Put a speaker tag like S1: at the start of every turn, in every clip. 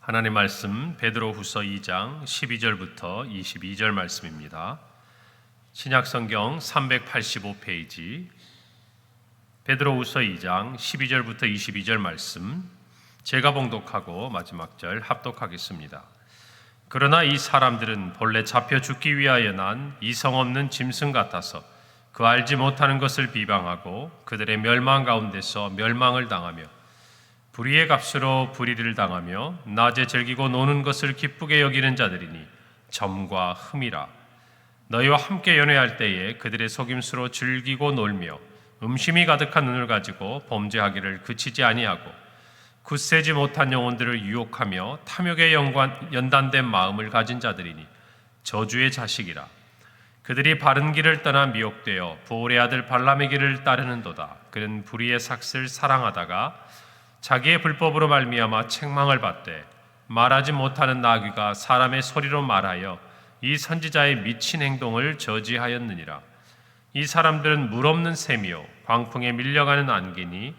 S1: 하나님 말씀 베드로후서 2장 12절부터 22절 말씀입니다. 신약성경 385페이지 베드로후서 2장 12절부터 22절 말씀 제가 봉독하고 마지막 절 합독하겠습니다. 그러나 이 사람들은 본래 잡혀 죽기 위하여 난 이성 없는 짐승 같아서 그 알지 못하는 것을 비방하고 그들의 멸망 가운데서 멸망을 당하며 불의의 값으로 불의를 당하며 낮에 즐기고 노는 것을 기쁘게 여기는 자들이니 점과 흠이라. 너희와 함께 연회할 때에 그들의 속임수로 즐기고 놀며 음심이 가득한 눈을 가지고 범죄하기를 그치지 아니하고 굳세지 못한 영혼들을 유혹하며 탐욕에 연단된 마음을 가진 자들이니 저주의 자식이라. 그들이 바른 길을 떠나 미혹되어 보올의 아들 발람의 길을 따르는도다. 그는 불의의 삭슬 사랑하다가 자기의 불법으로 말미암아 책망을 받되 말하지 못하는 나귀가 사람의 소리로 말하여 이 선지자의 미친 행동을 저지하였느니라. 이 사람들은 물 없는 샘이요 광풍에 밀려가는 안개니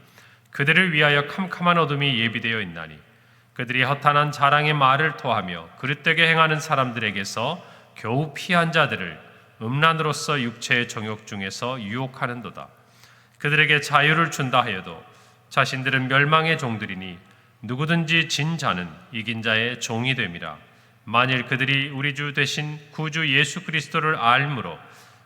S1: 그들을 위하여 캄캄한 어둠이 예비되어 있나니 그들이 허탄한 자랑의 말을 토하며 그릇되게 행하는 사람들에게서 겨우 피한 자들을 음란으로서 육체의 정욕 중에서 유혹하는도다. 그들에게 자유를 준다 하여도 자신들은 멸망의 종들이니 누구든지 진 자는 이긴 자의 종이 됨이라. 만일 그들이 우리 주 되신 구주 예수 그리스도를 알므로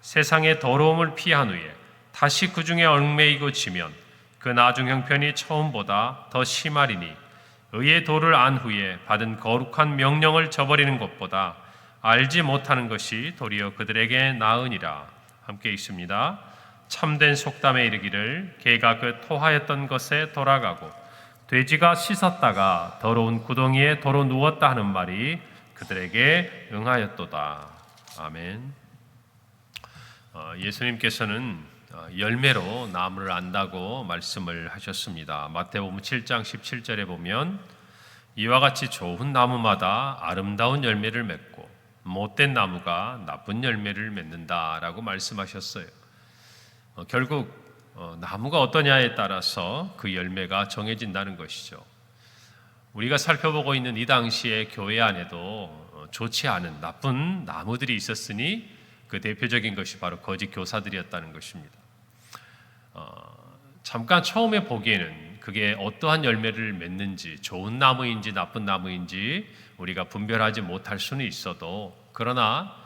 S1: 세상의 더러움을 피한 후에 다시 그 중에 얽매이고 지면 그 나중 형편이 처음보다 더 심하리니 의의 도를 안 후에 받은 거룩한 명령을 저버리는 것보다 알지 못하는 것이 도리어 그들에게 나으니라. 함께 읽습니다. 참된 속담에 이르기를 개가 그 토하였던 것에 돌아가고 돼지가 씻었다가 더러운 구덩이에 도로 누웠다 하는 말이 그들에게 응하였도다. 아멘. 예수님께서는 열매로 나무를 안다고 말씀을 하셨습니다. 마태복음 7장 17절에 보면 이와 같이 좋은 나무마다 아름다운 열매를 맺고 못된 나무가 나쁜 열매를 맺는다라고 말씀하셨어요. 결국 나무가 어떠냐에 따라서 그 열매가 정해진다는 것이죠. 우리가 살펴보고 있는 이 당시의 교회 안에도 좋지 않은 나쁜 나무들이 있었으니 그 대표적인 것이 바로 거짓 교사들이었다는 것입니다. 잠깐 처음에 보기에는 그게 어떠한 열매를 맺는지 좋은 나무인지 나쁜 나무인지 우리가 분별하지 못할 수는 있어도 그러나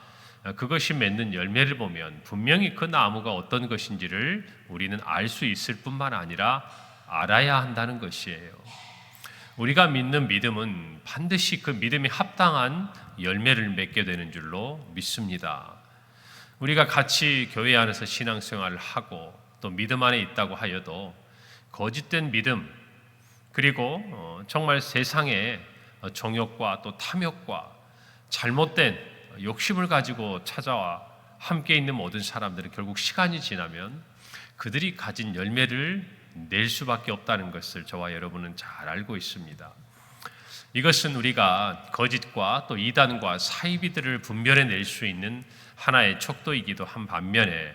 S1: 그것이 맺는 열매를 보면 분명히 그 나무가 어떤 것인지를 우리는 알 수 있을 뿐만 아니라 알아야 한다는 것이에요. 우리가 믿는 믿음은 반드시 그 믿음이 합당한 열매를 맺게 되는 줄로 믿습니다. 우리가 같이 교회 안에서 신앙생활을 하고 또 믿음 안에 있다고 하여도 거짓된 믿음 그리고 정말 세상의 정욕과 또 탐욕과 잘못된 욕심을 가지고 찾아와 함께 있는 모든 사람들은 결국 시간이 지나면 그들이 가진 열매를 낼 수밖에 없다는 것을 저와 여러분은 잘 알고 있습니다. 이것은 우리가 거짓과 또 이단과 사이비들을 분별해낼 수 있는 하나의 척도이기도 한 반면에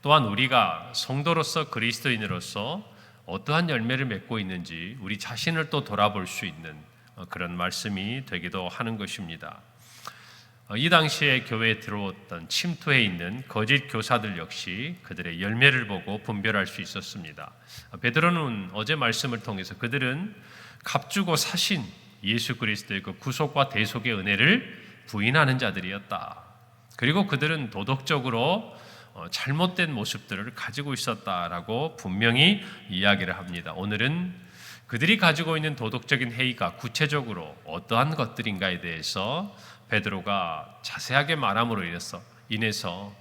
S1: 또한 우리가 성도로서 그리스도인으로서 어떠한 열매를 맺고 있는지 우리 자신을 또 돌아볼 수 있는 그런 말씀이 되기도 하는 것입니다. 이 당시에 교회에 들어왔던 침투해 있는 거짓 교사들 역시 그들의 열매를 보고 분별할 수 있었습니다. 베드로는 어제 말씀을 통해서 그들은 값주고 사신 예수 그리스도의 그 구속과 대속의 은혜를 부인하는 자들이었다. 그리고 그들은 도덕적으로 잘못된 모습들을 가지고 있었다라고 분명히 이야기를 합니다. 오늘은 그들이 가지고 있는 도덕적인 해이가 구체적으로 어떠한 것들인가에 대해서 베드로가 자세하게 말함으로 인해서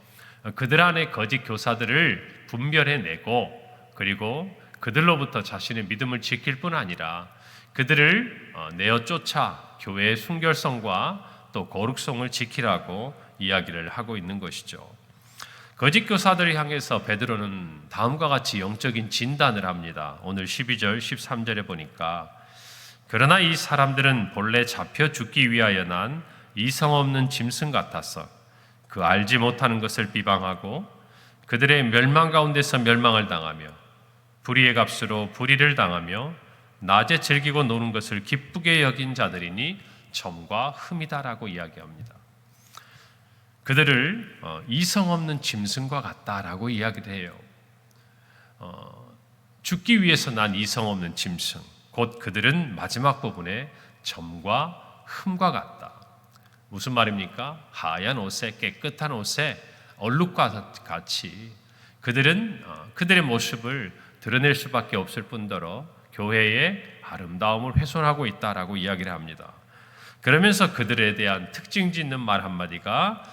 S1: 그들 안에 거짓 교사들을 분별해내고 그리고 그들로부터 자신의 믿음을 지킬 뿐 아니라 그들을 내어 쫓아 교회의 순결성과 또 거룩성을 지키라고 이야기를 하고 있는 것이죠. 거짓 교사들을 향해서 베드로는 다음과 같이 영적인 진단을 합니다. 오늘 12절, 13절에 보니까 그러나 이 사람들은 본래 잡혀 죽기 위하여 난 이성 없는 짐승 같아서 그 알지 못하는 것을 비방하고 그들의 멸망 가운데서 멸망을 당하며 불의의 값으로 불의를 당하며 낮에 즐기고 노는 것을 기쁘게 여긴 자들이니 점과 흠이다라고 이야기합니다. 그들을 이성 없는 짐승과 같다라고 이야기를 해요. 죽기 위해서 난 이성 없는 짐승, 곧 그들은 마지막 부분에 점과 흠과 같다. 무슨 말입니까? 하얀 옷에, 깨끗한 옷에 얼룩과 같이 그들은 그들의 모습을 드러낼 수밖에 없을 뿐더러 교회의 아름다움을 훼손하고 있다라고 이야기를 합니다. 그러면서 그들에 대한 특징 짓는 말 한마디가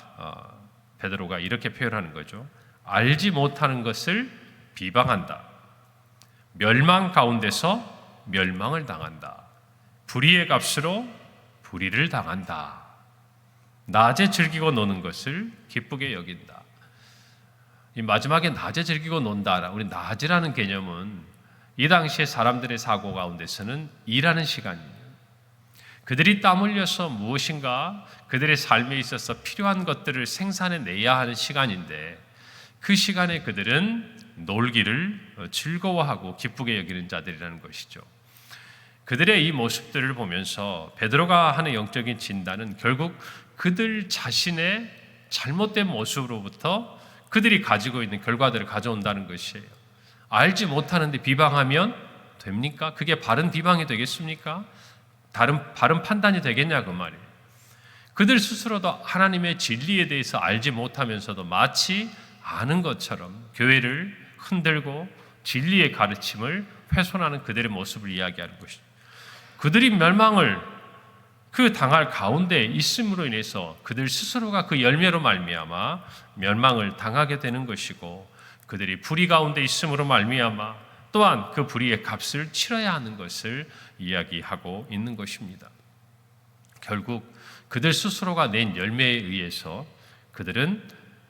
S1: 베드로가 이렇게 표현하는 거죠. 알지 못하는 것을 비방한다. 멸망 가운데서 멸망을 당한다. 불의의 값으로 불의를 당한다. 낮에 즐기고 노는 것을 기쁘게 여긴다. 이 마지막에 낮에 즐기고 논다. 우리 낮이라는 개념은 이 당시에 사람들의 사고 가운데서는 일하는 시간이에요. 그들이 땀 흘려서 무엇인가 그들의 삶에 있어서 필요한 것들을 생산해내야 하는 시간인데 그 시간에 그들은 놀기를 즐거워하고 기쁘게 여기는 자들이라는 것이죠. 그들의 이 모습들을 보면서 베드로가 하는 영적인 진단은 결국 그들 자신의 잘못된 모습으로부터 그들이 가지고 있는 결과들을 가져온다는 것이에요. 알지 못하는데 비방하면 됩니까? 그게 바른 비방이 되겠습니까? 바른 판단이 되겠냐 그 말이에요. 그들 스스로도 하나님의 진리에 대해서 알지 못하면서도 마치 아는 것처럼 교회를 흔들고 진리의 가르침을 훼손하는 그들의 모습을 이야기하는 것이죠. 그들이 멸망을 당할 가운데 있음으로 인해서 그들 스스로가 그 열매로 말미암아 멸망을 당하게 되는 것이고 그들이 불의 가운데 있음으로 말미암아 또한 그 불의의 값을 치러야 하는 것을 이야기하고 있는 것입니다. 결국 그들 스스로가 낸 열매에 의해서 그들은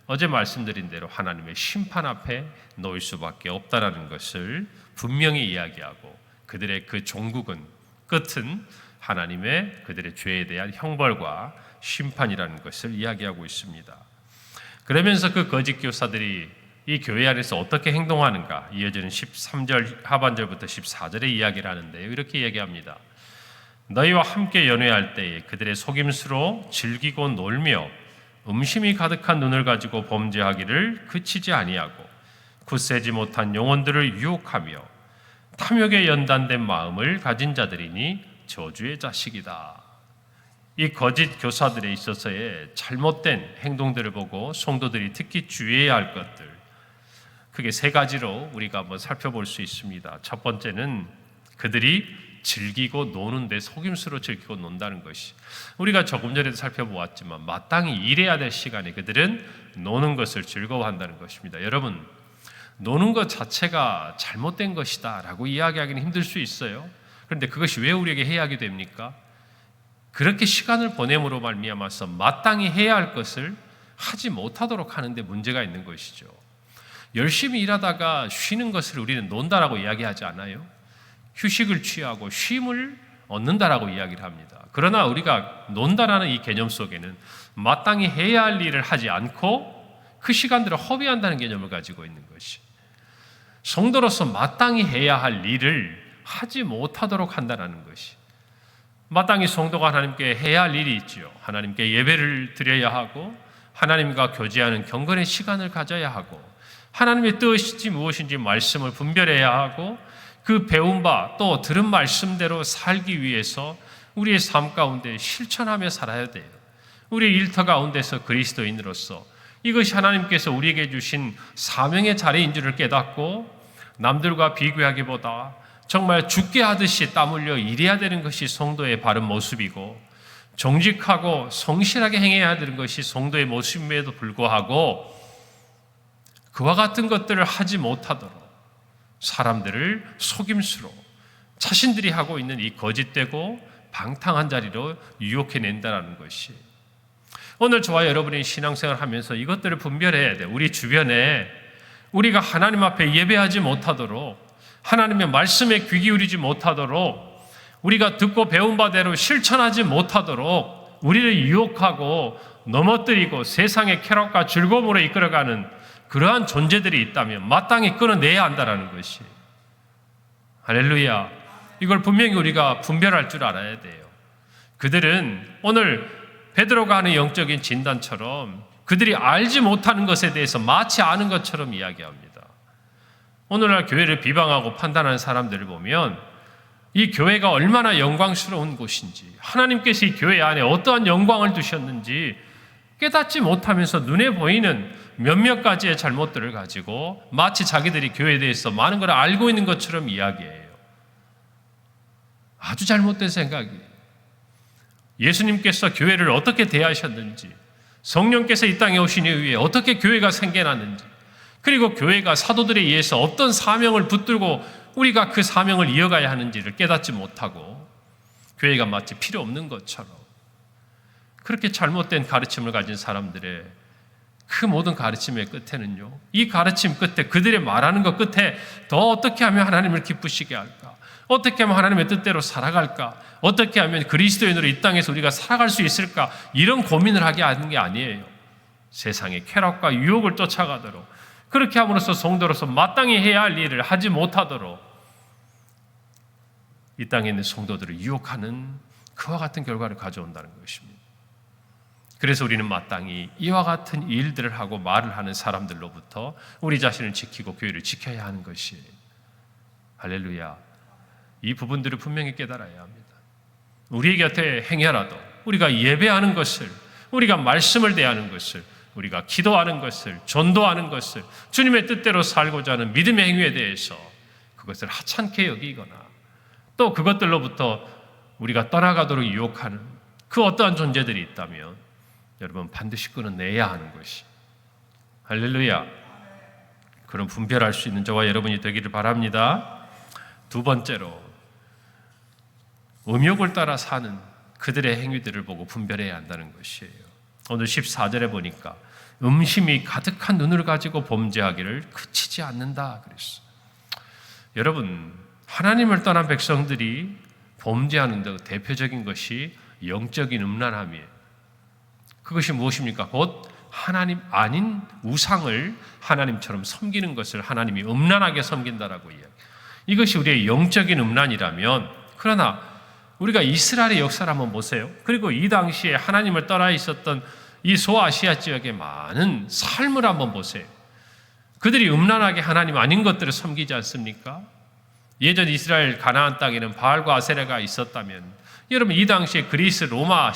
S1: 어제 말씀드린 대로 하나님의 심판 앞에 놓일 수밖에 없다라는 것을 분명히 이야기하고 그들의 그 종국은 끝은 하나님의 그들의 죄에 대한 형벌과 심판이라는 것을 이야기하고 있습니다. 그러면서 그 거짓 교사들이 이 교회 안에서 어떻게 행동하는가 이어지는 13절 하반절부터 14절에 이야기를 하는데요. 이렇게 얘기합니다. 너희와 함께 연회할 때에 그들의 속임수로 즐기고 놀며 음심이 가득한 눈을 가지고 범죄하기를 그치지 아니하고 굳세지 못한 영혼들을 유혹하며 탐욕에 연단된 마음을 가진 자들이니 저주의 자식이다. 이 거짓 교사들에 있어서의 잘못된 행동들을 보고 성도들이 특히 주의해야 할 것들, 크게 세 가지로 우리가 한번 살펴볼 수 있습니다. 첫 번째는 그들이 즐기고 노는데 속임수로 즐기고 논다는 것이, 우리가 조금 전에도 살펴보았지만 마땅히 일해야 될 시간에 그들은 노는 것을 즐거워한다는 것입니다. 여러분, 노는 것 자체가 잘못된 것이다 라고 이야기하기는 힘들 수 있어요. 그런데 그것이 왜 우리에게 해악이 됩니까? 그렇게 시간을 보냄으로 말미암아서 마땅히 해야 할 것을 하지 못하도록 하는데 문제가 있는 것이죠. 열심히 일하다가 쉬는 것을 우리는 논다라고 이야기하지 않아요? 휴식을 취하고 쉼을 얻는다라고 이야기를 합니다. 그러나 우리가 논다라는 이 개념 속에는 마땅히 해야 할 일을 하지 않고 그 시간들을 허비한다는 개념을 가지고 있는 것이, 성도로서 마땅히 해야 할 일을 하지 못하도록 한다는 것이, 마땅히 성도가 하나님께 해야 할 일이 있지요. 하나님께 예배를 드려야 하고 하나님과 교제하는 경건의 시간을 가져야 하고 하나님의 뜻이 무엇인지 말씀을 분별해야 하고 그 배운 바 또 들은 말씀대로 살기 위해서 우리의 삶 가운데 실천하며 살아야 돼요. 우리의 일터 가운데서 그리스도인으로서 이것이 하나님께서 우리에게 주신 사명의 자리인 줄을 깨닫고 남들과 비교하기보다 정말 죽게 하듯이 땀 흘려 일해야 되는 것이 성도의 바른 모습이고 정직하고 성실하게 행해야 되는 것이 성도의 모습임에도 불구하고 그와 같은 것들을 하지 못하도록 사람들을 속임수로 자신들이 하고 있는 이 거짓되고 방탕한 자리로 유혹해낸다는 것이, 오늘 저와 여러분이 신앙생활을 하면서 이것들을 분별해야 돼요. 우리 주변에 우리가 하나님 앞에 예배하지 못하도록, 하나님의 말씀에 귀 기울이지 못하도록, 우리가 듣고 배운 바대로 실천하지 못하도록 우리를 유혹하고 넘어뜨리고 세상의 쾌락과 즐거움으로 이끌어가는 그러한 존재들이 있다면 마땅히 끊어내야 한다는 것이, 할렐루야. 이걸 분명히 우리가 분별할 줄 알아야 돼요. 그들은 오늘 베드로가 하는 영적인 진단처럼 그들이 알지 못하는 것에 대해서 마치 아는 것처럼 이야기합니다. 오늘날 교회를 비방하고 판단하는 사람들을 보면 이 교회가 얼마나 영광스러운 곳인지, 하나님께서 이 교회 안에 어떠한 영광을 두셨는지 깨닫지 못하면서 눈에 보이는 몇몇 가지의 잘못들을 가지고 마치 자기들이 교회에 대해서 많은 걸 알고 있는 것처럼 이야기해요. 아주 잘못된 생각이에요. 예수님께서 교회를 어떻게 대하셨는지, 성령께서 이 땅에 오신 이후에 어떻게 교회가 생겨났는지, 그리고 교회가 사도들에 의해서 어떤 사명을 붙들고 우리가 그 사명을 이어가야 하는지를 깨닫지 못하고 교회가 마치 필요 없는 것처럼 그렇게 잘못된 가르침을 가진 사람들의 그 모든 가르침의 끝에는요, 이 가르침 끝에 그들의 말하는 것 끝에 더 어떻게 하면 하나님을 기쁘시게 할까? 어떻게 하면 하나님의 뜻대로 살아갈까? 어떻게 하면 그리스도인으로 이 땅에서 우리가 살아갈 수 있을까? 이런 고민을 하게 하는 게 아니에요. 세상의 쾌락과 유혹을 쫓아가도록, 그렇게 함으로써 성도로서 마땅히 해야 할 일을 하지 못하도록 이 땅에 있는 성도들을 유혹하는 그와 같은 결과를 가져온다는 것입니다. 그래서 우리는 마땅히 이와 같은 일들을 하고 말을 하는 사람들로부터 우리 자신을 지키고 교회를 지켜야 하는 것이에요. 할렐루야. 이 부분들을 분명히 깨달아야 합니다. 우리 곁에 행여라도 우리가 예배하는 것을, 우리가 말씀을 대하는 것을, 우리가 기도하는 것을, 전도하는 것을, 주님의 뜻대로 살고자 하는 믿음의 행위에 대해서 그것을 하찮게 여기거나 또 그것들로부터 우리가 떠나가도록 유혹하는 그 어떠한 존재들이 있다면 여러분 반드시 끊어내야 하는 것이, 할렐루야, 그런 분별할 수 있는 저와 여러분이 되기를 바랍니다. 두 번째로, 음욕을 따라 사는 그들의 행위들을 보고 분별해야 한다는 것이에요. 오늘 14절에 보니까 음심이 가득한 눈을 가지고 범죄하기를 그치지 않는다 그랬어요. 여러분, 하나님을 떠난 백성들이 범죄하는 데 대표적인 것이 영적인 음란함이에요. 그것이 무엇입니까? 곧 하나님 아닌 우상을 하나님처럼 섬기는 것을 하나님이 음란하게 섬긴다라고 이야기해요. 이것이 우리의 영적인 음란이라면, 그러나 우리가 이스라엘의 역사를 한번 보세요. 그리고 이 당시에 하나님을 떠나 있었던 이 소아시아 지역의 많은 삶을 한번 보세요. 그들이 음란하게 하나님 아닌 것들을 섬기지 않습니까? 예전 이스라엘 가나안 땅에는 바알과 아세라가 있었다면, 여러분 이 당시에 그리스 로마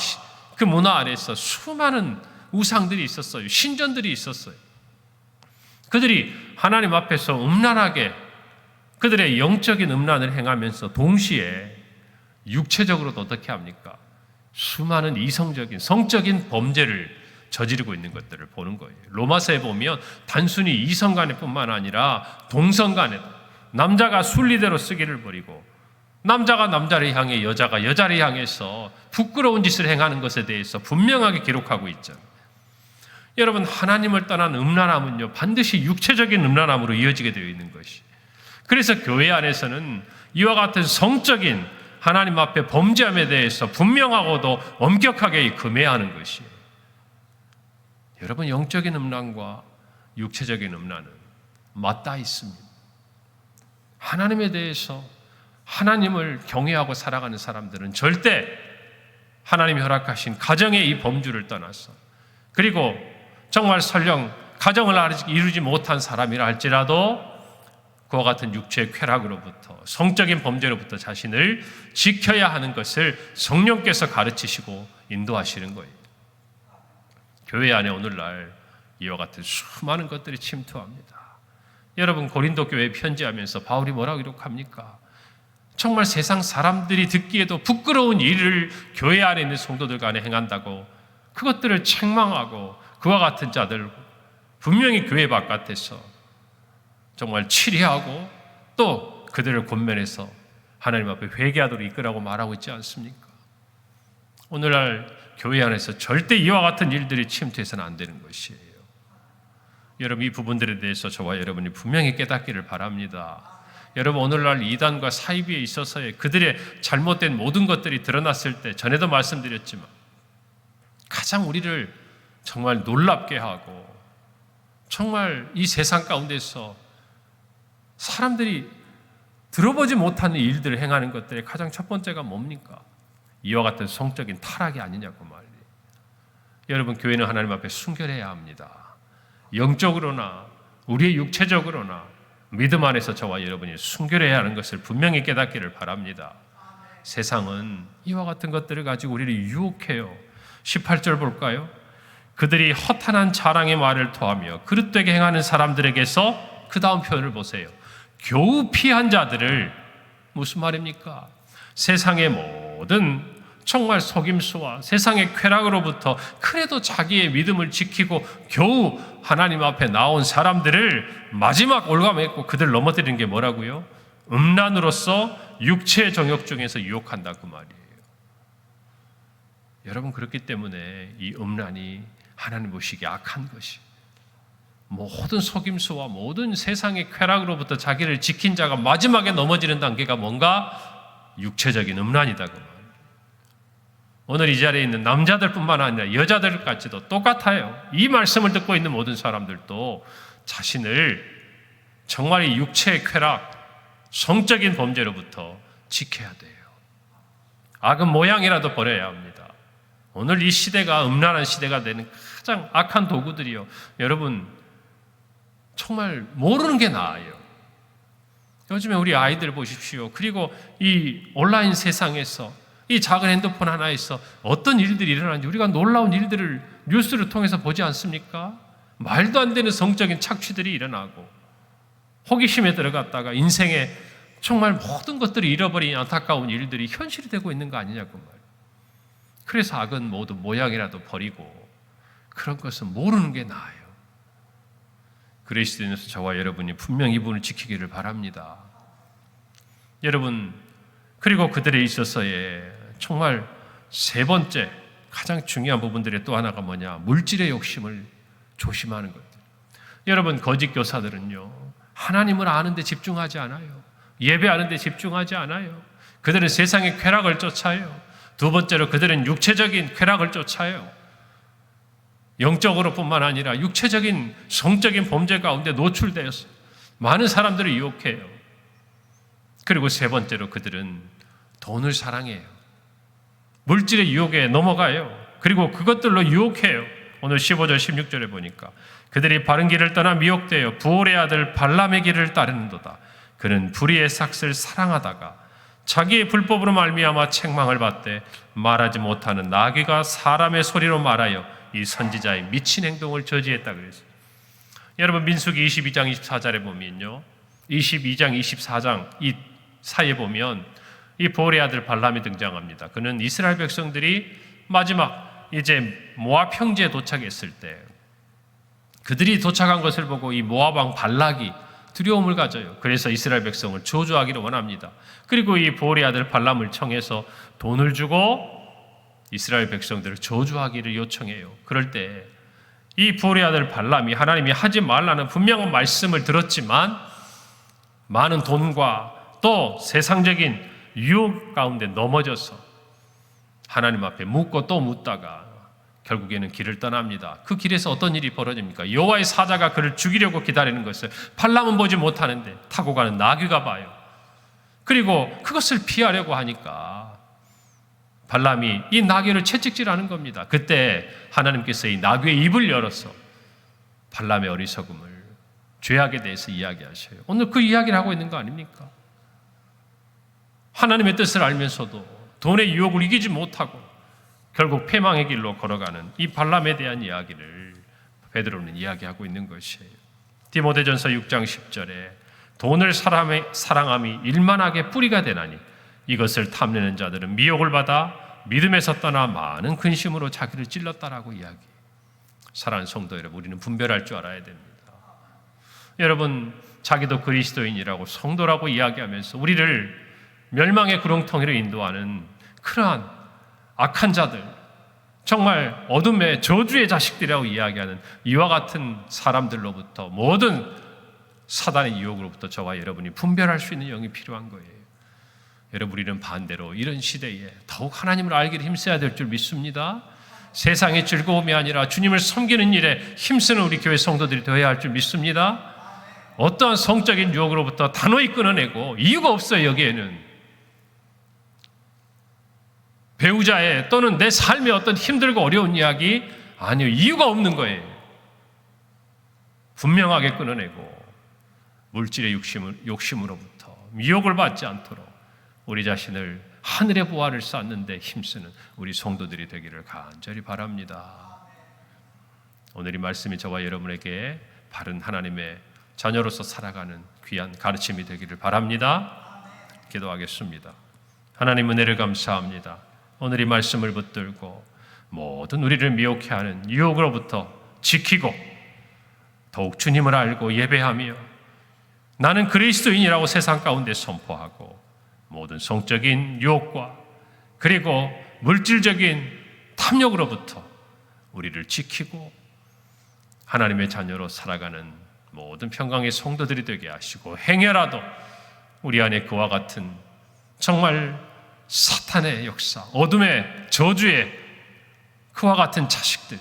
S1: 그 문화 안에서 수많은 우상들이 있었어요. 신전들이 있었어요. 그들이 하나님 앞에서 음란하게 그들의 영적인 음란을 행하면서 동시에 육체적으로도 어떻게 합니까? 수많은 이성적인 성적인 범죄를 저지르고 있는 것들을 보는 거예요. 로마서에 보면 단순히 이성 간에 뿐만 아니라 동성 간에도 남자가 순리대로 쓰기를 버리고 남자가 남자를 향해 여자가 여자를 향해서 부끄러운 짓을 행하는 것에 대해서 분명하게 기록하고 있잖아요. 여러분, 하나님을 떠난 음란함은요, 반드시 육체적인 음란함으로 이어지게 되어 있는 것이. 그래서 교회 안에서는 이와 같은 성적인 하나님 앞에 범죄함에 대해서 분명하고도 엄격하게 금해하는 것이에요. 여러분, 영적인 음란과 육체적인 음란은 맞닿아 있습니다. 하나님에 대해서 하나님을 경외하고 살아가는 사람들은 절대 하나님이 허락하신 가정의 이 범주를 떠나서, 그리고 정말 설령 가정을 아직 이루지 못한 사람이라 할지라도 그와 같은 육체의 쾌락으로부터, 성적인 범죄로부터 자신을 지켜야 하는 것을 성령께서 가르치시고 인도하시는 거예요. 교회 안에 오늘날 이와 같은 수많은 것들이 침투합니다. 여러분, 고린도 교회에 편지하면서 바울이 뭐라고 기록합니까? 정말 세상 사람들이 듣기에도 부끄러운 일을 교회 안에 있는 성도들 간에 행한다고 그것들을 책망하고 그와 같은 자들 분명히 교회 바깥에서 정말 치리하고 또 그들을 권면해서 하나님 앞에 회개하도록 이끌라고 말하고 있지 않습니까? 오늘날 교회 안에서 절대 이와 같은 일들이 침투해서는 안 되는 것이에요. 여러분, 이 부분들에 대해서 저와 여러분이 분명히 깨닫기를 바랍니다. 여러분, 오늘날 이단과 사이비에 있어서의 그들의 잘못된 모든 것들이 드러났을 때, 전에도 말씀드렸지만 가장 우리를 정말 놀랍게 하고 정말 이 세상 가운데서 사람들이 들어보지 못하는 일들을 행하는 것들의 가장 첫 번째가 뭡니까? 이와 같은 성적인 타락이 아니냐고 말이에요. 여러분, 교회는 하나님 앞에 순결해야 합니다. 영적으로나 우리의 육체적으로나 믿음 안에서 저와 여러분이 순결해야 하는 것을 분명히 깨닫기를 바랍니다. 세상은 이와 같은 것들을 가지고 우리를 유혹해요. 18절 볼까요? 그들이 허탄한 자랑의 말을 토하며 그릇되게 행하는 사람들에게서, 그 다음 표현을 보세요. 겨우 피한 자들을, 무슨 말입니까? 세상의 모든 정말 속임수와 세상의 쾌락으로부터 그래도 자기의 믿음을 지키고 겨우 하나님 앞에 나온 사람들을 마지막 올가매고 그들 넘어뜨리는 게 뭐라고요? 음란으로서 육체의 정욕 중에서 유혹한다고 말이에요. 여러분, 그렇기 때문에 이 음란이 하나님 보시기에 악한 것이, 모든 속임수와 모든 세상의 쾌락으로부터 자기를 지킨 자가 마지막에 넘어지는 단계가 뭔가? 육체적인 음란이다 그 말이에요. 오늘 이 자리에 있는 남자들뿐만 아니라 여자들까지도 똑같아요. 이 말씀을 듣고 있는 모든 사람들도 자신을 정말 이 육체의 쾌락, 성적인 범죄로부터 지켜야 돼요. 악은 모양이라도 버려야 합니다. 오늘 이 시대가 음란한 시대가 되는 가장 악한 도구들이요, 여러분 정말 모르는 게 나아요. 요즘에 우리 아이들 보십시오. 그리고 이 온라인 세상에서 이 작은 핸드폰 하나에서 어떤 일들이 일어나는지 우리가 놀라운 일들을 뉴스를 통해서 보지 않습니까? 말도 안 되는 성적인 착취들이 일어나고 호기심에 들어갔다가 인생에 정말 모든 것들을 잃어버린 안타까운 일들이 현실이 되고 있는 거 아니냐고 말이에요. 그래서 악은 모두 모양이라도 버리고 그런 것은 모르는 게 나아요. 그리스도인으로서 저와 여러분이 분명히 이분을 지키기를 바랍니다. 여러분, 그리고 그들에 있어서의 정말 세 번째 가장 중요한 부분들의 또 하나가 뭐냐? 물질의 욕심을 조심하는 것. 여러분, 거짓 교사들은요, 하나님을 아는 데 집중하지 않아요. 예배하는 데 집중하지 않아요. 그들은 세상의 쾌락을 쫓아요. 두 번째로 그들은 육체적인 쾌락을 쫓아요. 영적으로 뿐만 아니라 육체적인 성적인 범죄 가운데 노출되어서 많은 사람들을 유혹해요. 그리고 세 번째로 그들은 돈을 사랑해요. 물질의 유혹에 넘어가요. 그리고 그것들로 유혹해요. 오늘 15절 16절에 보니까 그들이 바른 길을 떠나 미혹되어 부올의 아들 발람의 길을 따르는도다. 그는 불의의 삭슬 사랑하다가 자기의 불법으로 말미암아 책망을 받되 말하지 못하는 나귀가 사람의 소리로 말하여 이 선지자의 미친 행동을 저지했다 그랬어요. 여러분, 민수기 22장 24절에 보면요, 22장 24장 이 사이에 보면 이 부올의 아들 발람이 등장합니다. 그는 이스라엘 백성들이 마지막 이제 모압 평지에 도착했을 때 그들이 도착한 것을 보고 이 모압 왕 발락이 두려움을 가져요. 그래서 이스라엘 백성을 저주하기를 원합니다. 그리고 이 부올의 아들 발람을 청해서 돈을 주고 이스라엘 백성들을 저주하기를 요청해요. 그럴 때 이 부올의 아들 발람이 하나님이 하지 말라는 분명한 말씀을 들었지만 많은 돈과 또 세상적인 유혹 가운데 넘어져서 하나님 앞에 묻고 또 묻다가 결국에는 길을 떠납니다. 그 길에서 어떤 일이 벌어집니까? 여호와의 사자가 그를 죽이려고 기다리는 것을 발람은 보지 못하는데 타고 가는 나귀가 봐요. 그리고 그것을 피하려고 하니까 발람이 이 나귀를 채찍질하는 겁니다. 그때 하나님께서 이 나귀의 입을 열어서 발람의 어리석음을, 죄악에 대해서 이야기하셔요. 오늘 그 이야기를 하고 있는 거 아닙니까? 하나님의 뜻을 알면서도 돈의 유혹을 이기지 못하고 결국 패망의 길로 걸어가는 이 발람에 대한 이야기를 베드로는 이야기하고 있는 것이에요. 디모데전서 6장 10절에 돈을 사랑함이 일만하게 뿌리가 되나니 이것을 탐내는 자들은 미혹을 받아 믿음에서 떠나 많은 근심으로 자기를 찔렀다라고 이야기해요. 사랑하는 성도 여러분, 우리는 분별할 줄 알아야 됩니다. 여러분, 자기도 그리스도인이라고 성도라고 이야기하면서 우리를 멸망의 구렁텅이로 인도하는 그러한 악한 자들, 정말 어둠의 저주의 자식들이라고 이야기하는 이와 같은 사람들로부터, 모든 사단의 유혹으로부터 저와 여러분이 분별할 수 있는 영이 필요한 거예요. 여러분, 우리는 반대로 이런 시대에 더욱 하나님을 알기를 힘써야 될 줄 믿습니다. 세상의 즐거움이 아니라 주님을 섬기는 일에 힘쓰는 우리 교회 성도들이 되어야 할 줄 믿습니다. 어떠한 성적인 유혹으로부터 단호히 끊어내고, 이유가 없어요. 여기에는 배우자의 또는 내 삶의 어떤 힘들고 어려운 이야기, 아니요, 이유가 없는 거예요. 분명하게 끊어내고 물질의 욕심으로부터 미혹을 받지 않도록 우리 자신을 하늘의 보화를 쌓는 데 힘쓰는 우리 성도들이 되기를 간절히 바랍니다. 오늘 이 말씀이 저와 여러분에게 바른 하나님의 자녀로서 살아가는 귀한 가르침이 되기를 바랍니다. 기도하겠습니다. 하나님, 은혜를 감사합니다. 오늘 이 말씀을 붙들고 모든 우리를 미혹해 하는 유혹으로부터 지키고 더욱 주님을 알고 예배하며 나는 그리스도인이라고 세상 가운데 선포하고, 모든 성적인 유혹과 그리고 물질적인 탐욕으로부터 우리를 지키고 하나님의 자녀로 살아가는 모든 평강의 성도들이 되게 하시고, 행여라도 우리 안에 그와 같은 정말 사탄의 역사, 어둠의 저주의 그와 같은 자식들이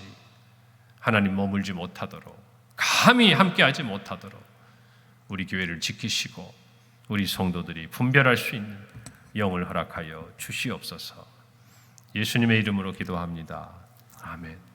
S1: 하나님 머물지 못하도록, 감히 함께하지 못하도록 우리 교회를 지키시고 우리 성도들이 분별할 수 있는 영을 허락하여 주시옵소서. 예수님의 이름으로 기도합니다. 아멘.